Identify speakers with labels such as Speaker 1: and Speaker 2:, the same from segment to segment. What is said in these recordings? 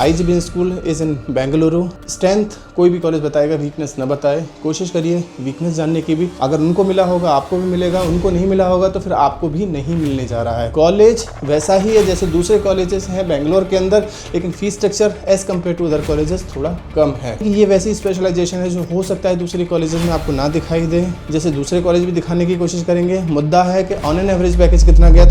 Speaker 1: IG business school is in Bengaluru. Strength कोई भी college बताएगा, वीकनेस न बताए। कोशिश करिए वीकनेस जानने की भी। अगर उनको मिला होगा आपको भी मिलेगा, उनको नहीं मिला होगा तो फिर आपको भी नहीं मिलने जा रहा है। कॉलेज वैसा ही है जैसे दूसरे कॉलेजेस हैं बेंगलोर के अंदर, लेकिन fees structure as compare to other colleges थोड़ा कम है। ये वैसी स्पेशलाइजेशन है जो हो सकता है दूसरी कॉलेजेस में आपको ना दिखाई दे, जैसे दूसरे कॉलेज भी दिखाने की कोशिश करेंगे। मुद्दा है कि ऑन एन एवरेज पैकेज कितना गया।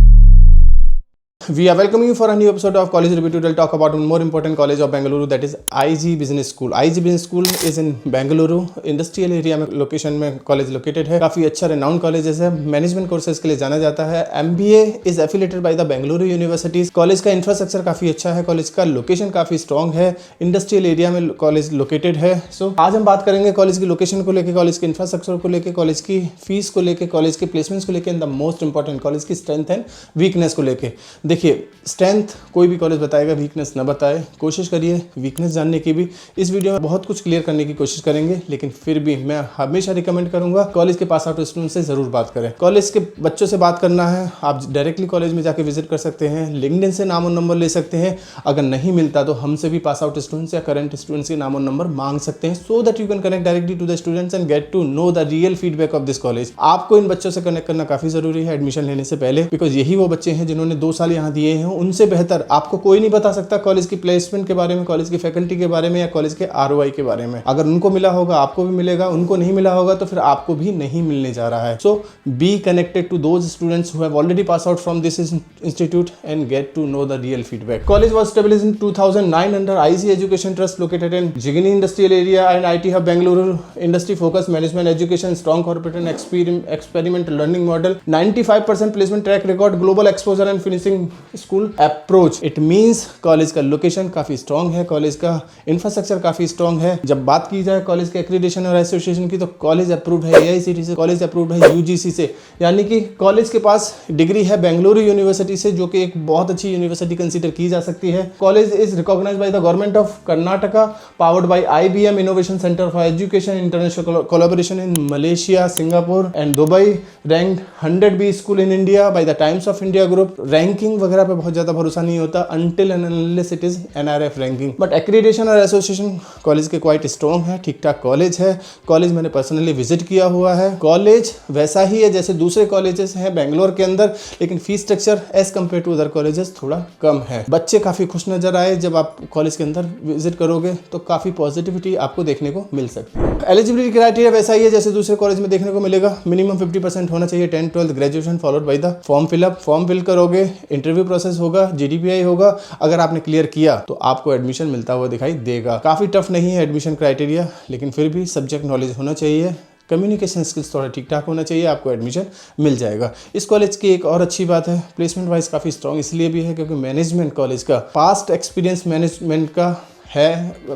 Speaker 1: We are welcoming you for a new episode of College Review. We'll talk about one more important college of Bengaluru, that is IG Business School. IG Business School is in Bengaluru, industrial area में location में college located है। काफ़ी अच्छा renowned college है, management courses के लिए जाना जाता है। MBA is affiliated by the Bengaluru universities. College का इंफ्रास्ट्रक्चर काफ़ी अच्छा है, कॉलेज का लोकेशन काफ़ी स्ट्रॉन्ग है, इंडस्ट्रियल एरिया में कॉलेज लोकेटेड है। सो आज हम बात करेंगे कॉलेज की लोकेशन को लेकर, कॉलेज के इंफ्रास्ट्रक्चर को लेकर, कॉलेज की फीस को लेकर, कॉलेज के प्लेसमेंट्स को लेकर, and the most important college की स्ट्रेंथ एंड वीकनेस को लेकर। देखिए, स्ट्रेंथ कोई भी कॉलेज बताएगा, वीकनेस न बताए। कोशिश करिए वीकनेस जानने की भी। इस वीडियो में बहुत कुछ क्लियर करने की कोशिश करेंगे, लेकिन फिर भी मैं हमेशा रिकमेंड करूंगा कॉलेज के पास आउट स्टूडेंट से जरूर बात करें। कॉलेज के बच्चों से बात करना है, आप डायरेक्टली कॉलेज में जाके विजिट कर सकते हैं, लिंक्डइन से नाम और नंबर ले सकते हैं। अगर नहीं मिलता तो हमसे भी पास आउट स्टूडेंट्स या करंट स्टूडेंट्स के नाम और नंबर मांग सकते हैं, so that you can connect directly to the students and get to know the real feedback of this college. आपको इन बच्चों से कनेक्ट करना काफी जरूरी है एडमिशन लेने से पहले, बिकॉज यही वो बच्चे हैं जिन्होंने 2 साल यहाँ दिए हैं। उनसे बेहतर आपको कोई नहीं बता सकता कॉलेज की प्लेसमेंट के बारे में, कॉलेज की फैकल्टी के बारे में या कॉलेज के ROI के बारे में। अगर उनको मिला होगा आपको भी मिलेगा, उनको नहीं मिला होगा तो फिर आपको भी नहीं मिलने जा रहा है। So be connected to those students who have already pass out from this institute and get to know the real feedback. College was established in 2009 under IC Education Trust located in Jigini Industrial Area and IT Hub Bengaluru. Industry focused management education, strong corporate and experimental learning model, 95% placement track record, global exposure and finishing school approach. It means college का location काफी strong है, college का infrastructure काफी strong है। जब बात की जाए कॉलेज के एक्रीडिटेशन और एसोसिएशन की, तो कॉलेज अप्रूव्ड है AICTE से, कॉलेज अप्रूव्ड है UGC से, यानी कि कॉलेज के पास डिग्री है बेंगलुरु यूनिवर्सिटी से, जो कि एक बहुत अच्छी यूनिवर्सिटी कंसीडर की जा सकती है। College is recognised by the government of Karnataka, powered by IBM innovation centre for education, international collaboration in Malaysia, Singapore and Dubai, ranked 100B school in India by the Times of India group. Ranking वगैरह पे बहुत ज्यादा भरोसा नहीं होता until and unless it is NRF ranking, but accreditation और association college के quite strong है, ठीक ठाक कॉलेज है। कॉलेज मैंने पर्सनली विजिट किया हुआ है। कॉलेज वैसा ही है जैसे दूसरे कॉलेजेस हैं बेंगलोर के अंदर, लेकिन fees structure as compare to other colleges थोड़ा कम है। बच्चे काफ़ी खुश नजर आए जब आप कॉलेज के अंदर विजिट करोगे, तो काफ़ी पॉजिटिविटी आपको देखने को मिल सकती है। एलिजिबिलिटी क्राइटेरिया वैसा ही है जैसे दूसरे कॉलेज में देखने को मिलेगा। मिनिमम 50% होना चाहिए 10th 12th graduation, followed by the form fill up. Form fill करोगे, इंटरव्यू प्रोसेस होगा, GDPI होगा। अगर आपने क्लियर किया तो आपको एडमिशन मिलता हुआ दिखाई देगा। काफ़ी टफ नहीं है एडमिशन क्राइटेरिया, लेकिन फिर भी सब्जेक्ट नॉलेज होना चाहिए, कम्युनिकेशन स्किल्स थोड़ा ठीक ठाक होना चाहिए, आपको एडमिशन मिल जाएगा। इस कॉलेज की एक और अच्छी बात है, प्लेसमेंट वाइज काफ़ी स्ट्रॉन्ग इसलिए भी है क्योंकि मैनेजमेंट कॉलेज का पास्ट एक्सपीरियंस मैनेजमेंट का है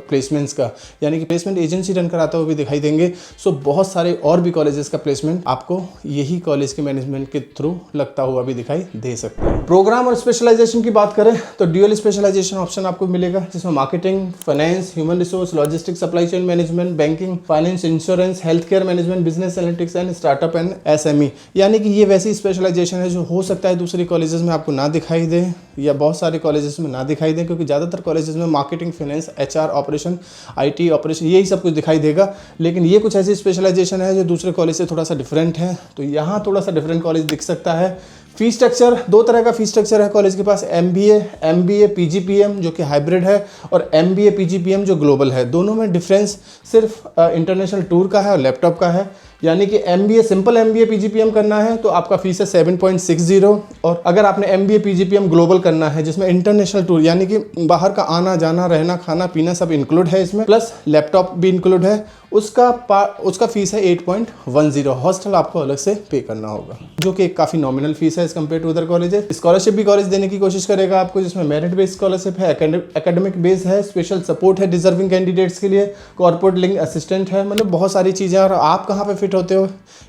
Speaker 1: प्लेसमेंट्स का, यानी कि प्लेसमेंट एजेंसी रन कराता हुआ भी दिखाई देंगे। सो बहुत सारे और भी कॉलेजेस का प्लेसमेंट आपको यही कॉलेज के मैनेजमेंट के थ्रू लगता हुआ भी दिखाई दे सकता है। प्रोग्राम और स्पेशलाइजेशन की बात करें तो ड्यूअल स्पेशलाइजेशन ऑप्शन आपको मिलेगा, जिसमें marketing, finance, human resource, logistics, supply chain management, banking, finance, insurance, health care management, business analytics and startup and SME। यानी कि ये वैसी स्पेशलाइजेशन है जो हो सकता है दूसरी कॉलेजेस में आपको ना दिखाई दे, या बहुत सारे कॉलेजेस में ना दिखाई दे, क्योंकि ज़्यादातर कॉलेजेस में marketing, finance, HR operation, IT operation, यही सब कुछ दिखाई देगा। लेकिन ये कुछ ऐसी स्पेशलाइजेशन है जो दूसरे कॉलेज से थोड़ा सा डिफरेंट है, तो यहाँ थोड़ा सा डिफरेंट कॉलेज दिख सकता है। फीस स्ट्रक्चर 2 तरह का फीस स्ट्रक्चर है कॉलेज के पास, MBA PGPM जो कि हाइब्रिड है, और MBA PGPM जो ग्लोबल है। दोनों में डिफरेंस सिर्फ इंटरनेशनल टूर का है और लैपटॉप का है। यानी कि MBA सिंपल MBA PGPM करना है तो आपका फीस है 7.60, और अगर आपने MBA PGPM ग्लोबल करना है जिसमें इंटरनेशनल टूर यानी कि बाहर का आना जाना, रहना, खाना पीना सब इंक्लूड है इसमें, प्लस लैपटॉप भी इंक्लूड है, उसका फीस है 8.10। हॉस्टल आपको अलग से पे करना होगा, जो कि काफ़ी नॉमिनल फीस है as compare to other colleges. Scholarship भी कॉलेज देने की कोशिश करेगा आपको, जिसमें मेरिट बेस्ड स्कॉलरशिप है, एकेडमिक बेस है, स्पेशल सपोर्ट है डिजर्विंग कैंडिडेट्स के लिए, कॉर्पोरेट लिंक असिस्टेंट है, मतलब बहुत सारी चीज़ें। और आप कहाँ पे फिट होते हो,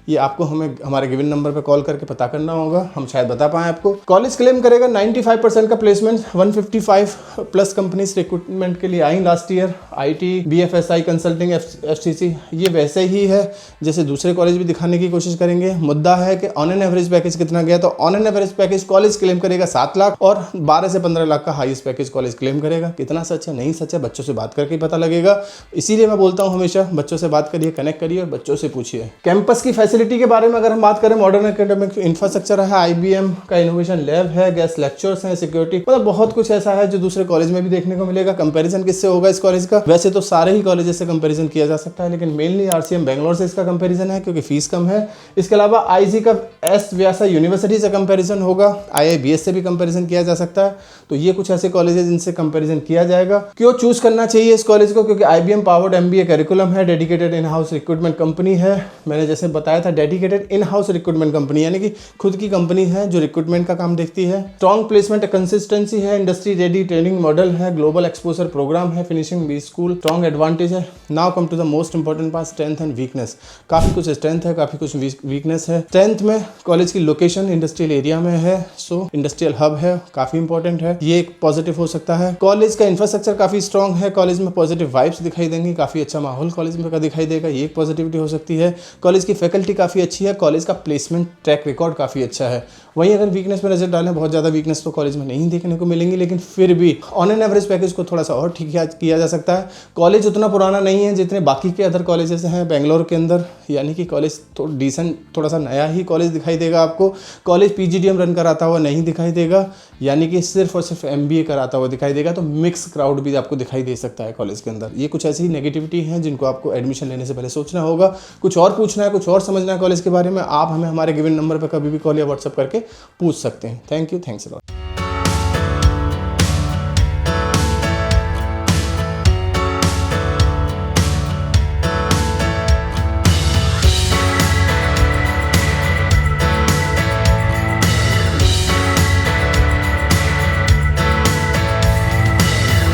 Speaker 1: ये आपको हमें हमारे गिवन नंबर पे कॉल करके पता करना होगा, हम शायद बता पाएँ आपको। कॉलेज क्लेम करेगा 95% का प्लेसमेंट, 155 प्लस कंपनीज रिक्रूटमेंट के लिए आई last year. IT, BFSI consulting, FCC, ये वैसे ही है जैसे दूसरे कॉलेज भी दिखाने की कोशिश करेंगे। मुद्दा है कि ऑन एन एवरेज पैकेज कितना गया, तो on an average package college claim करेगा 7 लाख और 12 से 15 लाख का हाईएस्ट पैकेज कॉलेज क्लेम करेगा। कितना सच है नहीं सच है बच्चों से बात करके ही पता लगेगा। इसीलिए मैं बोलता हूँ हमेशा बच्चों से बात करिए, कनेक्ट करिए और बच्चों से पूछिए। कैंपस की फैसिलिटी के बारे में अगर हम बात करें, मॉडर्न एकेडमिक इंफ्रास्ट्रक्चर है, IBM का इनोवेशन लैब है, गेस्ट लेक्चर्स हैं, सिक्योरिटी, मतलब बहुत कुछ ऐसा है जो दूसरे कॉलेज में भी देखने को मिलेगा। कंपैरिजन किससे होगा इस कॉलेज का? वैसे तो सारे ही कॉलेज से कंपैरिजन किया जा सकता है, लेकिन मेनली RCM बेंगलोर से इसका कंपैरिजन है क्योंकि फीस कम है। इसके अलावा IG का एस व्यासा यूनिवर्सिटी से कंपैरिजन होगा, IIBS से भी कंपैरिजन किया जा सकता है। तो ये कुछ ऐसे कॉलेज है जिनसे कंपैरिजन किया जाएगा। क्यों चूज करना चाहिए इस कॉलेज को? क्योंकि IBM पावर्ड MBA करिकुलम है, dedicated in house recruitment company है। मैंने जैसे बताया था, dedicated in house recruitment company यानी कि खुद की कंपनी है जो रिक्रूटमेंट का काम देखती है। स्ट्रॉन्ग प्लेसमेंट कंसिस्टेंसी है, इंडस्ट्री रेडी ट्रेनिंग मॉडल है, ग्लोबल एक्सपोजर प्रोग्राम है, finishing B school, strong advantage है। Now come to the most important part, strength and weakness. काफी कुछ स्ट्रेंथ है, काफी कुछ वीकनेस है। स्ट्रेंथ में कॉलेज की लोकेशन इंडस्ट्रियल एरिया में है, सो इंडस्ट्रियल हब है, काफी इंपॉर्टेंट है, ये एक पॉजिटिव हो सकता है। कॉलेज का इंफ्रास्ट्रक्चर काफी स्ट्रॉन्ग है, कॉलेज में पॉजिटिव वाइब्स दिखाई देंगी, काफी अच्छा माहौल कॉलेज में का दिखाई देगा, ये एक पॉजिटिविटी हो सकती है। कॉलेज की फैकल्टी काफी अच्छी है, कॉलेज का प्लेसमेंट ट्रैक रिकॉर्ड काफी अच्छा है। वहीं अगर वीकनेस पर नजर डालें, बहुत ज़्यादा वीकनेस तो कॉलेज में नहीं देखने को मिलेंगी, लेकिन फिर भी ऑन एन एवरेज पैकेज को थोड़ा सा और ठीक किया जा सकता है। कॉलेज उतना पुराना नहीं है जितने बाकी के अदर कॉलेजेस हैं बेंगलोर के अंदर, यानी कि कॉलेज तो डिसेंट थोड़ा सा नया ही कॉलेज दिखाई देगा आपको। कॉलेज PGDM रन कराता हुआ नहीं दिखाई देगा, यानी कि सिर्फ और सिर्फ MBA कराता हुआ दिखाई देगा। तो मिक्स क्राउड भी आपको दिखाई दे सकता है कॉलेज के अंदर। ये कुछ ऐसी ही नेगेटिविटी हैं जिनको आपको एडमिशन लेने से पहले सोचना होगा। कुछ और पूछना है, कुछ और समझना है कॉलेज के बारे में, आप हमें हमारे गिवन नंबर पर कभी भी कॉल या व्हाट्सअप करके पूछ सकते हैं। Thank you, thanks a lot.